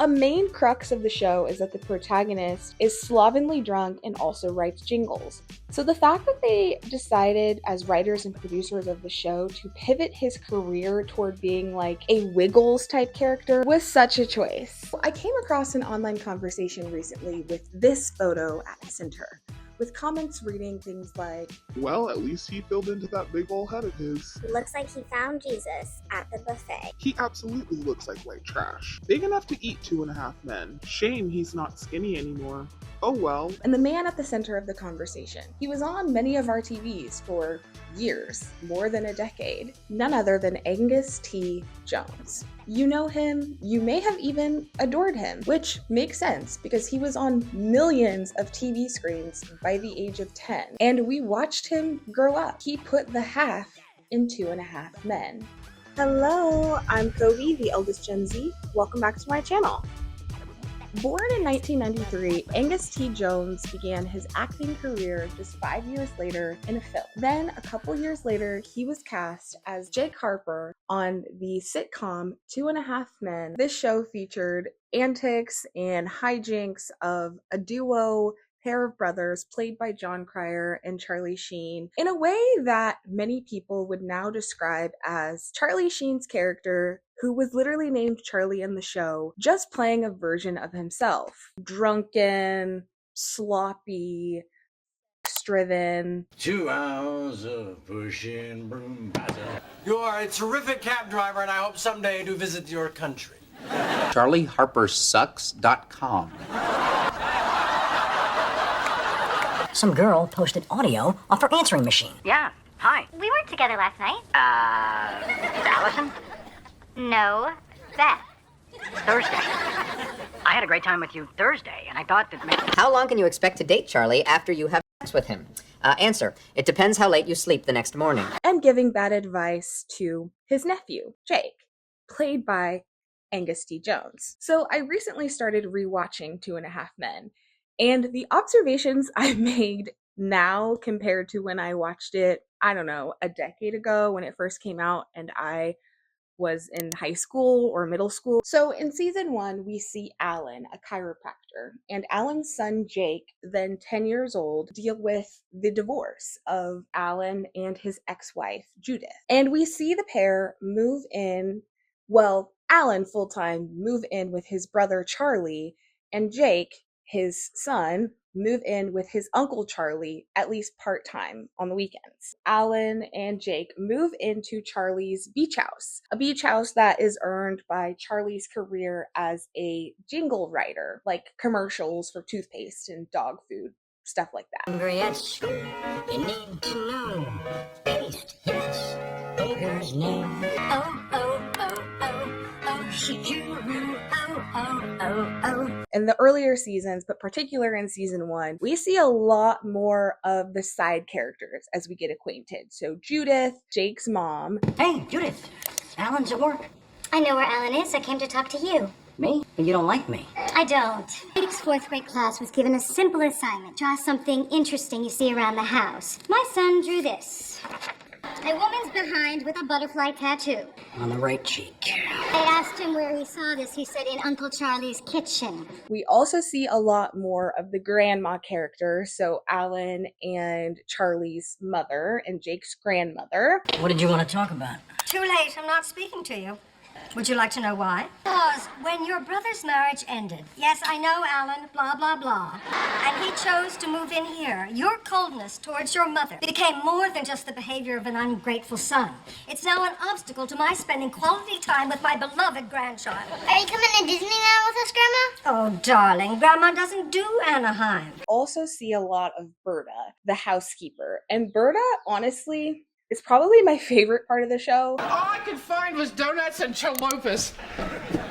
A main crux of the show is that the protagonist is slovenly drunk and also writes jingles. So the fact that they decided as writers and producers of the show to pivot his career toward being like a Wiggles type character was such a choice. I came across an online conversation recently with this photo at the center, with comments reading things like, "Well, at least he filled into that big old head of his. Looks like he found Jesus at the buffet. He absolutely looks like white trash. Big enough to eat 2.5 men. Shame he's not skinny anymore. Oh well." And the man at the center of the conversation. He was on many of our TVs for years, more than a decade. None other than Angus T. Jones. You know him, you may have even adored him, which makes sense because he was on millions of TV screens by the age of 10, and we watched him grow up. He put the half in 2.5 Men. Hello, I'm Kobe, the eldest Gen Z. Welcome back to my channel. Born in 1993, Angus T. Jones began his acting career just 5 years later in a film. Then, a couple years later, he was cast as Jake Harper on the sitcom 2.5 Men. This show featured antics and hijinks of a duo pair of brothers played by Jon Cryer and Charlie Sheen in a way that many people would now describe as Charlie Sheen's character, who was literally named Charlie in the show, just playing a version of himself. Drunken, sloppy, sex-driven. 2 hours of pushing broom. You are a terrific cab driver, and I hope someday to visit your country. CharlieHarperSucks.com. Some girl posted audio off her answering machine. Yeah, hi. We weren't together last night. Allison? No, Beth. Thursday. I had a great time with you Thursday, and I thought that maybe... How long can you expect to date Charlie after you have sex with him? Answer, it depends how late you sleep the next morning. And giving bad advice to his nephew, Jake, played by Angus T. Jones. So I recently started rewatching 2.5 Men, and the observations I made now compared to when I watched it, I don't know, a decade ago when it first came out and I was in high school or middle school. So in season 1, we see Alan, a chiropractor, and Alan's son Jake, then 10 years old, deal with the divorce of Alan and his ex-wife Judith. And we see the pair move in, well, Alan full-time move in with his brother Charlie, and Jake, his son, move in with his uncle Charlie, at least part-time on the weekends. Alan and Jake move into Charlie's beach house, a beach house that is earned by Charlie's career as a jingle writer, like commercials for toothpaste and dog food, stuff like that. Hungry at school, you need to know. Taste, yes, ogre's name. Oh, oh, oh, oh, oh, should you, oh, oh, oh, oh. In the earlier seasons, but particular in season 1, we see a lot more of the side characters as we get acquainted. So Judith, Jake's mom. Hey, Judith, Alan's at work. I know where Alan is. I came to talk to you. Me? But you don't like me. I don't. Jake's 4th grade class was given a simple assignment. Draw something interesting you see around the house. My son drew this. A woman's behind with a butterfly tattoo. On the right cheek. I asked him where he saw this. He said in Uncle Charlie's kitchen. We also see a lot more of the grandma character, so Alan and Charlie's mother and Jake's grandmother. What did you want to talk about? Too late, I'm not speaking to you. Would you like to know why? Because when your brother's marriage ended, yes, I know, Alan, blah, blah, blah, and he chose to move in here, your coldness towards your mother became more than just the behavior of an ungrateful son. It's now an obstacle to my spending quality time with my beloved grandchild. Are you coming to Disneyland with us, Grandma? Oh, darling, Grandma doesn't do Anaheim. Also see a lot of Berta, the housekeeper. And Berta, honestly, is probably my favorite part of the show. All I could find was donuts and chalupas.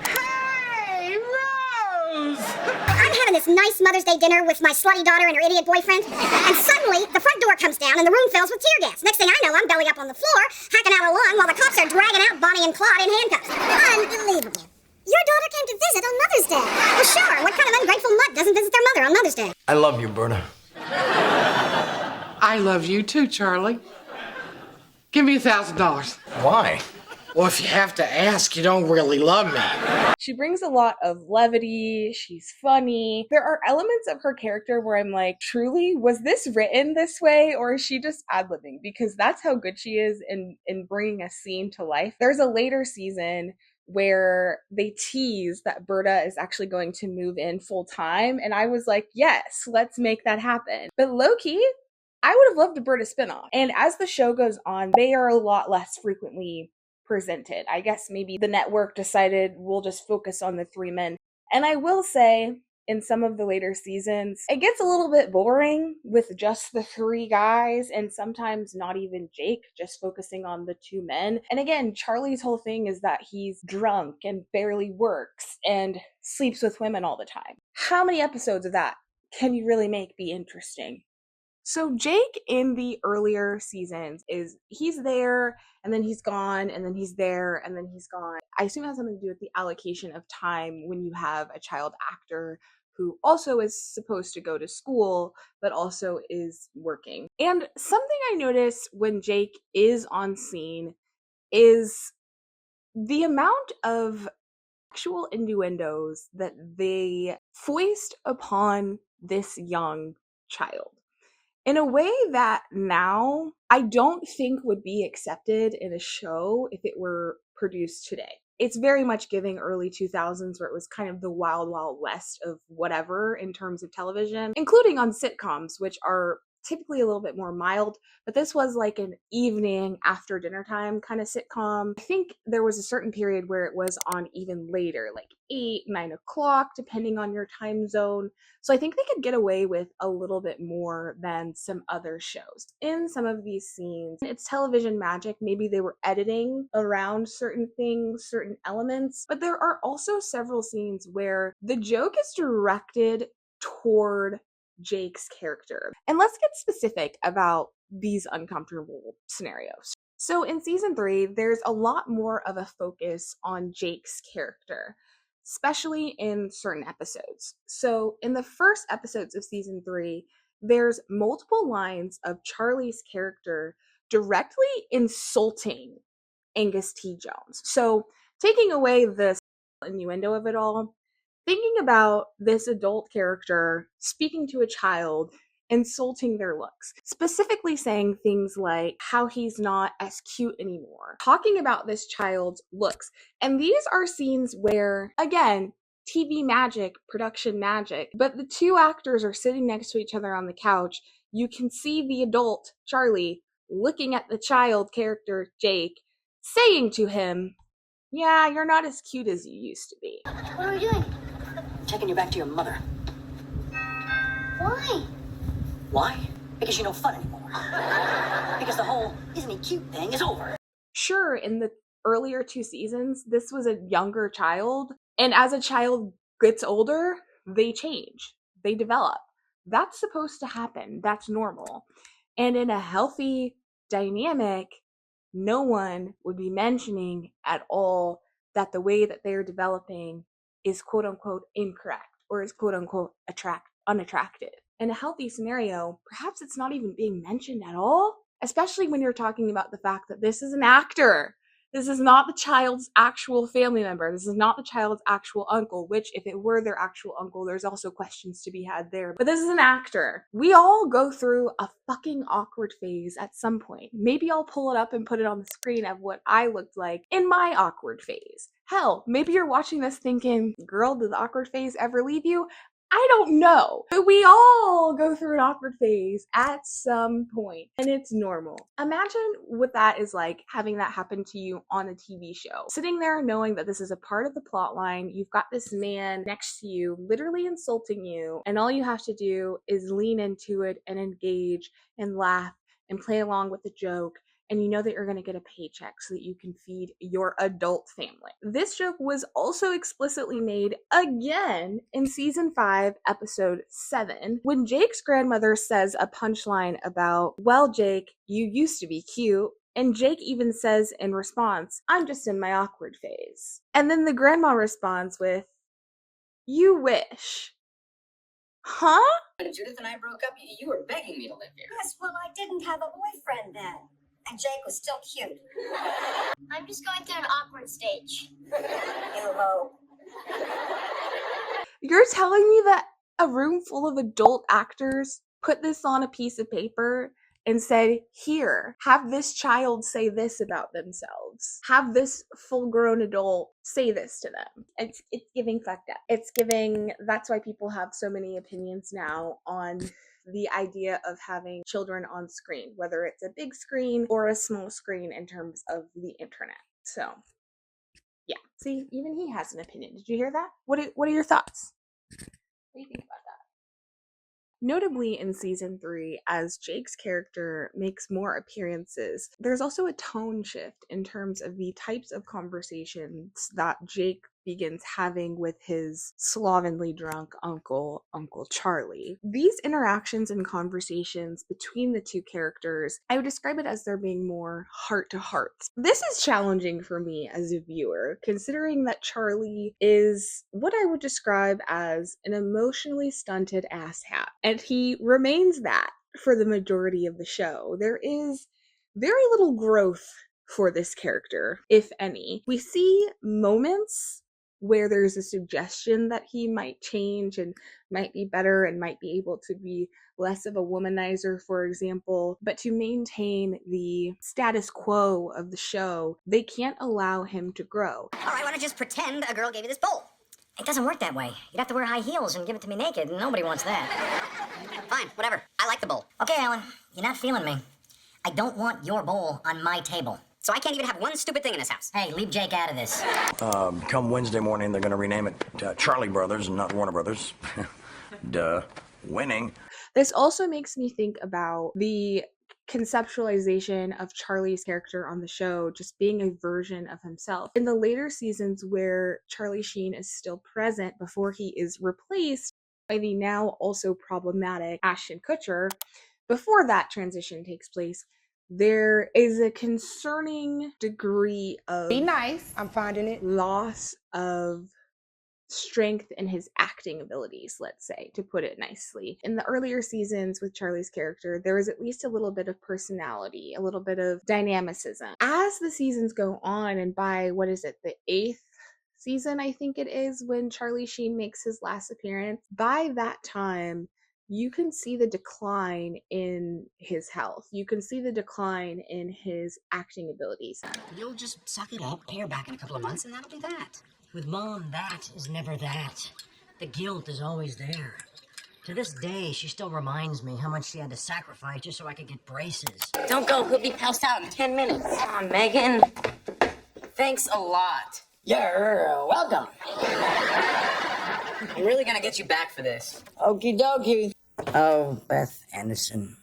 Hey, Rose! I'm having this nice Mother's Day dinner with my slutty daughter and her idiot boyfriend, and suddenly the front door comes down and the room fills with tear gas. Next thing I know, I'm belly up on the floor, hacking out a lung while the cops are dragging out Bonnie and Claude in handcuffs. Unbelievable. Your daughter came to visit on Mother's Day. Well, sure, what kind of ungrateful mutt doesn't visit their mother on Mother's Day? I love you, Berta. I love you too, Charlie. Give me $1,000. Why? Well, if you have to ask, you don't really love me. She brings a lot of levity, she's funny. There are elements of her character where I'm like, truly, was this written this way or is she just ad-libbing? Because that's how good she is in bringing a scene to life. There's a later season where they tease that Berta is actually going to move in full time. And I was like, yes, let's make that happen. But low-key, I would have loved a Berta spinoff. And as the show goes on, they are a lot less frequently presented. I guess maybe the network decided we'll just focus on the three men. And I will say, in some of the later seasons, it gets a little bit boring with just the three guys and sometimes not even Jake, just focusing on the two men. And again, Charlie's whole thing is that he's drunk and barely works and sleeps with women all the time. How many episodes of that can you really make be interesting? So Jake in the earlier seasons he's there and then he's gone and then he's there and then he's gone. I assume it has something to do with the allocation of time when you have a child actor who also is supposed to go to school but also is working. And something I notice when Jake is on scene is the amount of actual innuendos that they foist upon this young child in a way that now I don't think would be accepted in a show if it were produced today. It's very much giving early 2000s where it was kind of the wild, wild west of whatever in terms of television, including on sitcoms, which are typically a little bit more mild, but this was like an evening after dinner time kind of sitcom. I think there was a certain period where it was on even later, like 8, 9 o'clock, depending on your time zone. So I think they could get away with a little bit more than some other shows. In some of these scenes, it's television magic. Maybe they were editing around certain things, certain elements, but there are also several scenes where the joke is directed toward Jake's character. And let's get specific about these uncomfortable scenarios. So in season 3, there's a lot more of a focus on Jake's character, especially in certain episodes. So in the first episodes of season 3, there's multiple lines of Charlie's character directly insulting Angus T. Jones. So taking away the innuendo of it all, thinking about this adult character speaking to a child, insulting their looks, specifically saying things like how he's not as cute anymore, talking about this child's looks. And these are scenes where, again, TV magic, production magic, but the two actors are sitting next to each other on the couch. You can see the adult, Charlie, looking at the child character, Jake, saying to him, yeah, you're not as cute as you used to be. What are we doing? Taking you back to your mother. Why? Why? Because you're no fun anymore. Because the whole isn't he cute thing is over. Sure, in the earlier 2 seasons, this was a younger child, and as a child gets older, they change, they develop. That's supposed to happen, that's normal. And in a healthy dynamic, no one would be mentioning at all that the way that they're developing is quote unquote incorrect or is quote unquote unattractive. In a healthy scenario, perhaps it's not even being mentioned at all, especially when you're talking about the fact that this is an actor. This is not the child's actual family member. This is not the child's actual uncle, which if it were their actual uncle, there's also questions to be had there. But this is an actor. We all go through a fucking awkward phase at some point. Maybe I'll pull it up and put it on the screen of what I looked like in my awkward phase. Hell, maybe you're watching this thinking, girl, did the awkward phase ever leave you? I don't know, but we all go through an awkward phase at some point, and it's normal. Imagine what that is like, having that happen to you on a TV show. Sitting there knowing that this is a part of the plot line, you've got this man next to you literally insulting you, and all you have to do is lean into it and engage and laugh and play along with the joke, and you know that you're going to get a paycheck so that you can feed your adult family. This joke was also explicitly made again in season 5, episode 7, when Jake's grandmother says a punchline about, well, Jake, you used to be cute. And Jake even says in response, I'm just in my awkward phase. And then the grandma responds with, you wish. Huh? When Judith and I broke up, you were begging me to live here. Yes, well, I didn't have a boyfriend then. And Jake was still cute. I'm just going through an awkward stage. You ho. You're telling me that a room full of adult actors put this on a piece of paper and said, here, have this child say this about themselves. Have this full-grown adult say this to them. It's giving fucked up. It's giving, that's why people have so many opinions now on the idea of having children on screen, whether it's a big screen or a small screen in terms of the internet. So, yeah. See, even he has an opinion. Did you hear that? What are your thoughts? What do you think about that? Notably in season 3, as Jake's character makes more appearances, there's also a tone shift in terms of the types of conversations that Jake begins having with his slovenly drunk uncle, Uncle Charlie. These interactions and conversations between the two characters, I would describe it as there being more heart-to-heart. This is challenging for me as a viewer, considering that Charlie is what I would describe as an emotionally stunted asshat, and he remains that for the majority of the show. There is very little growth for this character, if any. We see moments where there's a suggestion that he might change and might be better and might be able to be less of a womanizer, for example. But to maintain the status quo of the show, they can't allow him to grow. All right, why don't you just pretend a girl gave you this bowl? It doesn't work that way. You'd have to wear high heels and give it to me naked, and nobody wants that. Fine, whatever. I like the bowl. Okay, Alan, you're not feeling me. I don't want your bowl on my table. So I can't even have one stupid thing in this house. Hey, leave Jake out of this. Come Wednesday morning, they're gonna rename it Charlie Brothers and not Warner Brothers. Duh. Winning. This also makes me think about the conceptualization of Charlie's character on the show just being a version of himself. In the later seasons where Charlie Sheen is still present before he is replaced by the now also problematic Ashton Kutcher, before that transition takes place, there is a concerning degree of Be nice. I'm finding it. loss of strength in his acting abilities, let's say, to put it nicely. In the earlier seasons with Charlie's character, there was at least a little bit of personality, a little bit of dynamicism. As the seasons go on, and by, what is it, the 8th season, I think it is, when Charlie Sheen makes his last appearance, by that time, you can see the decline in his health. You can see the decline in his acting abilities. You'll just suck it up, pay her back in a couple of months, and that'll be that. With Mom, that is never that. The guilt is always there. To this day, she still reminds me how much she had to sacrifice just so I could get braces. Don't go, he'll be passed out in 10 minutes. Come on, Megan. Thanks a lot. You're welcome. I'm really gonna get you back for this. Okie dokie. Oh, Beth Anderson.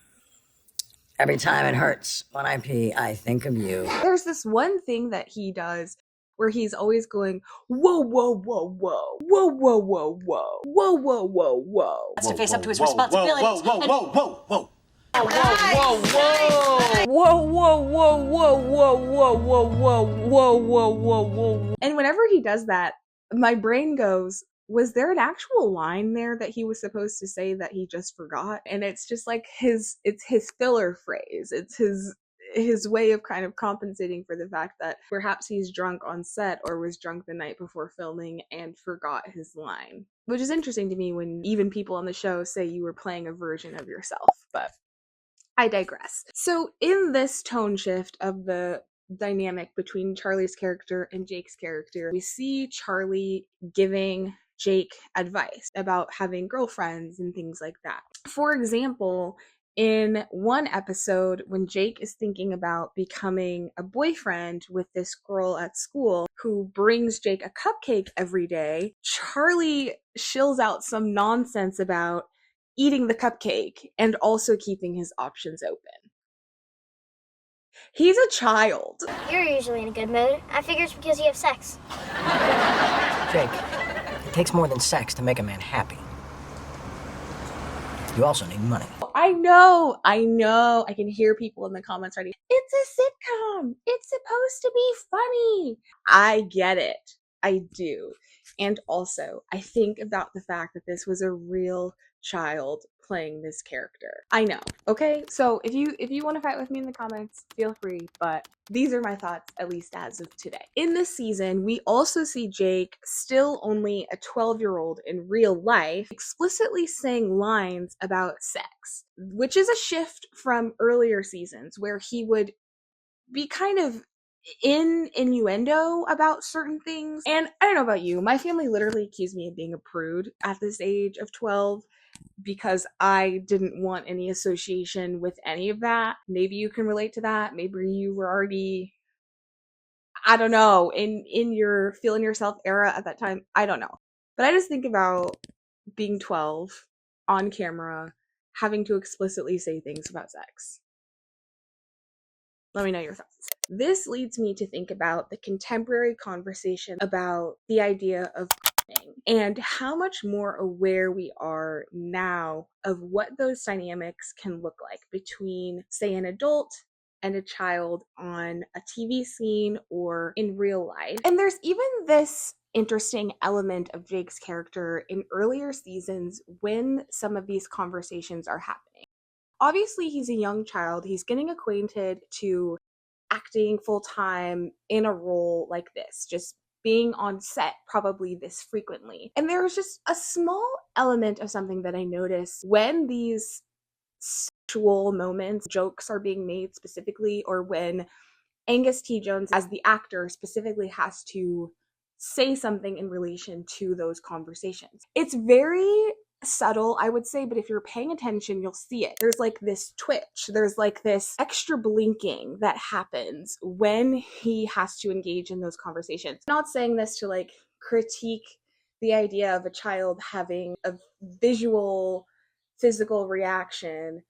Every time it hurts when I pee, I think of you. There's this one thing that he does where he's always going, whoa, whoa, whoa, whoa, whoa, whoa, whoa, whoa, whoa, whoa, whoa, whoa. Has to face up to his responsibilities. Whoa, whoa, whoa, whoa, whoa. Whoa, whoa, whoa. Whoa, whoa, whoa, whoa, whoa, whoa, whoa, whoa, whoa, whoa, whoa, whoa. And whenever he does that, my brain goes, was there an actual line there that he was supposed to say that he just forgot? And it's just like it's his filler phrase. It's his way of kind of compensating for the fact that perhaps he's drunk on set or was drunk the night before filming and forgot his line. Which is interesting to me when even people on the show say you were playing a version of yourself, but I digress. So in this tone shift of the dynamic between Charlie's character and Jake's character, we see Charlie giving Jake advice about having girlfriends and things like that. For example, in one episode, when Jake is thinking about becoming a boyfriend with this girl at school who brings Jake a cupcake every day, Charlie shills out some nonsense about eating the cupcake and also keeping his options open. He's a child. You're usually in a good mood. I figure it's because you have sex. Jake, it takes more than sex to make a man happy. You also need money. I know. I can hear people in the comments writing, it's a sitcom. It's supposed to be funny. I get it. I do. And also, I think about the fact that this was a real child playing this character. I know. Okay? So if you want to fight with me in the comments, feel free, but these are my thoughts, at least as of today. In this season, we also see Jake, still only a 12-year-old in real life, explicitly saying lines about sex, which is a shift from earlier seasons where he would be kind of in innuendo about certain things. And I don't know about you, my family literally accused me of being a prude at this age of 12 because I didn't want any association with any of that. Maybe you can relate to that. Maybe you were already, I don't know, in your feeling yourself era at that time. I don't know. But I just think about being 12 on camera, having to explicitly say things about sex. Let me know your thoughts. This leads me to think about the contemporary conversation about the idea of grooming and how much more aware we are now of what those dynamics can look like between, say, an adult and a child on a TV scene or in real life. And there's even this interesting element of Jake's character in earlier seasons when some of these conversations are happening. Obviously, he's a young child. He's getting acquainted to acting full-time in a role like this, just being on set probably this frequently. And there's just a small element of something that I notice when these sexual moments, jokes are being made specifically, or when Angus T. Jones, as the actor, specifically has to say something in relation to those conversations. It's very subtle, I would say, but if you're paying attention, you'll see it. There's like this twitch, there's like this extra blinking that happens when he has to engage in those conversations. I'm not saying this to like critique the idea of a child having a visual, physical reaction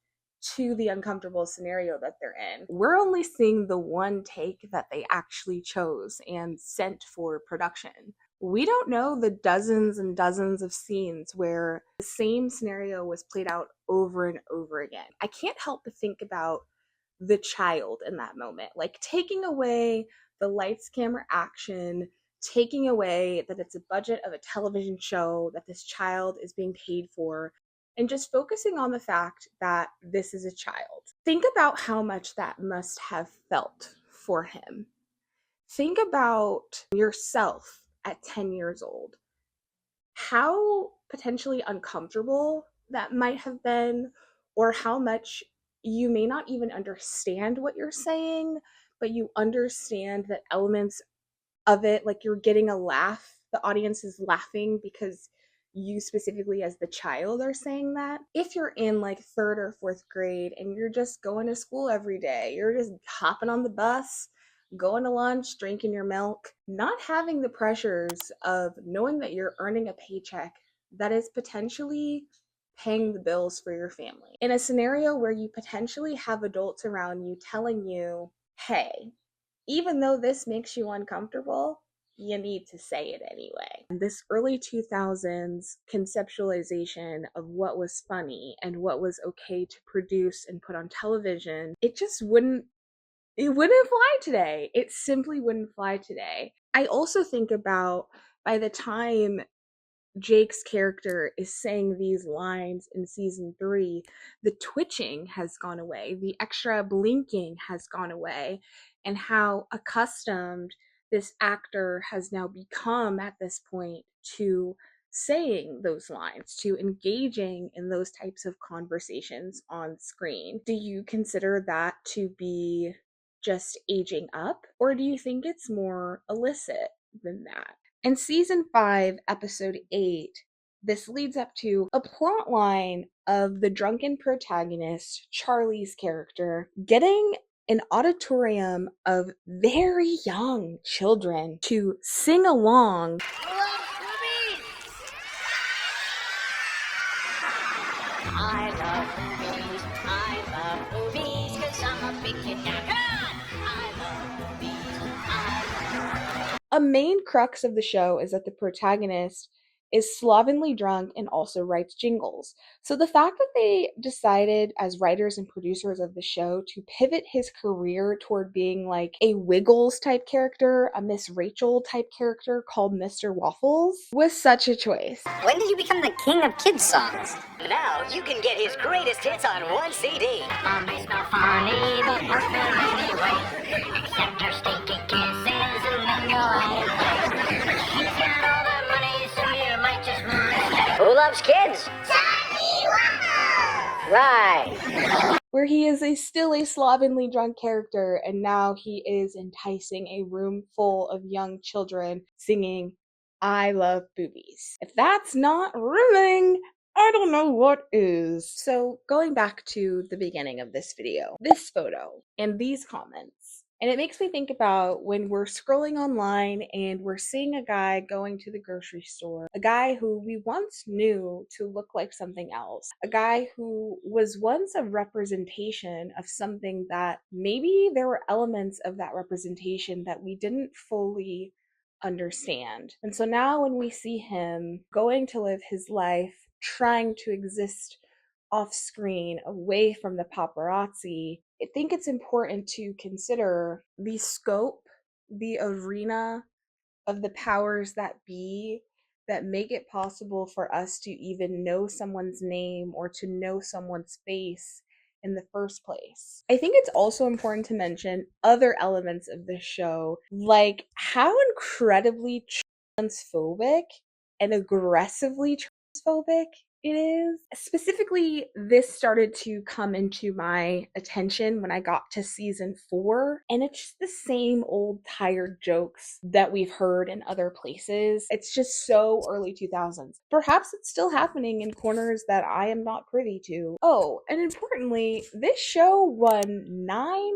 to the uncomfortable scenario that they're in. We're only seeing the one take that they actually chose and sent for production. We don't know the dozens and dozens of scenes where the same scenario was played out over and over again. I can't help but think about the child in that moment, like taking away the lights, camera, action, taking away that it's a budget of a television show that this child is being paid for, and just focusing on the fact that this is a child. Think about how much that must have felt for him. Think about yourself at 10 years old. How potentially uncomfortable that might have been, or how much you may not even understand what you're saying, but you understand that elements of it, like you're getting a laugh, the audience is laughing because you specifically as the child are saying that. If you're in like 3rd or 4th grade and you're just going to school every day, you're just hopping on the bus, going to lunch, drinking your milk, not having the pressures of knowing that you're earning a paycheck that is potentially paying the bills for your family. In a scenario where you potentially have adults around you telling you, hey, even though this makes you uncomfortable, you need to say it anyway. And this early 2000s conceptualization of what was funny and what was okay to produce and put on television, it wouldn't fly today. It simply wouldn't fly today. I also think about by the time Jake's character is saying these lines in season 3, the twitching has gone away, the extra blinking has gone away, and how accustomed this actor has now become at this point to saying those lines, to engaging in those types of conversations on screen. Do you consider that to be just aging up, or do you think it's more illicit than that? In season 5, episode 8, this leads up to a plot line of the drunken protagonist, Charlie's character, getting an auditorium of very young children to sing along. I love movies, 'cause I'm a big kid now. Come on! I love movies, A main crux of the show is that the protagonist is slovenly drunk and also writes jingles. So the fact that they decided as writers and producers of the show to pivot his career toward being like a Wiggles type character, a Miss Rachel type character called Mr. Waffles, was such a choice. When did you become the king of kids songs? Now you can get his greatest hits on one CD. Mommy smell funny, but work them anyway. Accept her stinky kisses and then go away. She's got all the money, so you might just run. Who loves kids? Charlie Waffles! Right. Where he is still a slovenly drunk character, and now he is enticing a room full of young children singing I love boobies. If that's not rimming, I don't know what is. So going back to the beginning of this video, this photo and these comments, and it makes me think about when we're scrolling online and we're seeing a guy going to the grocery store, a guy who we once knew to look like something else, a guy who was once a representation of something that maybe there were elements of that representation that we didn't fully understand. And so now when we see him going to live his life, trying to exist off screen, away from the paparazzi, I think it's important to consider the scope, the arena of the powers that be that make it possible for us to even know someone's name or to know someone's face in the first place. I think it's also important to mention other elements of this show, like how incredibly transphobic and aggressively transphobic it is. Specifically, this started to come into my attention when I got to season 4, and it's just the same old tired jokes that we've heard in other places. It's just so early 2000s. Perhaps it's still happening in corners that I am not privy to. Oh, and importantly, this show won 9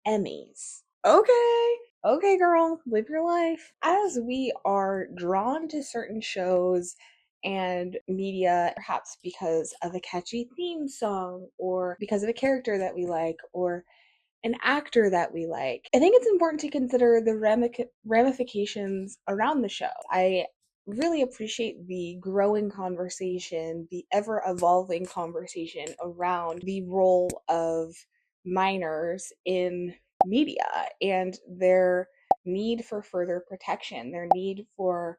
Emmys. Okay, girl, live your life. As we are drawn to certain shows and media, perhaps because of a catchy theme song or because of a character that we like or an actor that we like, I think it's important to consider the ramifications around the show. I really appreciate the growing conversation, the ever-evolving conversation around the role of minors in media and their need for further protection, their need for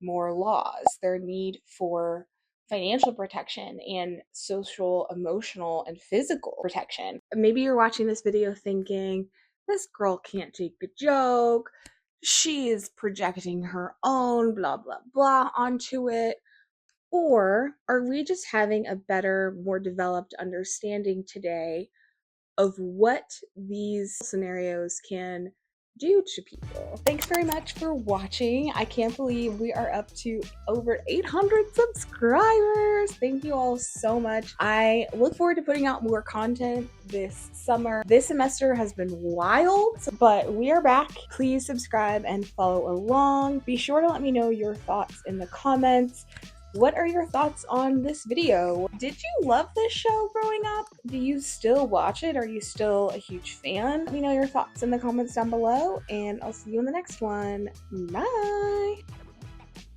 more laws, their need for financial protection and social, emotional, and physical protection. Maybe you're watching this video thinking, this girl can't take a joke, she is projecting her own blah blah blah onto it. Or are we just having a better, more developed understanding today of what these scenarios can do to people? Thanks very much for watching. I can't believe we are up to over 800 subscribers. Thank you all so much. I look forward to putting out more content this summer. This semester has been wild, but we are back. Please subscribe and follow along. Be sure to let me know your thoughts in the comments. What are your thoughts on this video? Did you love this show growing up? Do you still watch it? Are you still a huge fan? Let me know your thoughts in the comments down below, and I'll see you in the next one. Bye!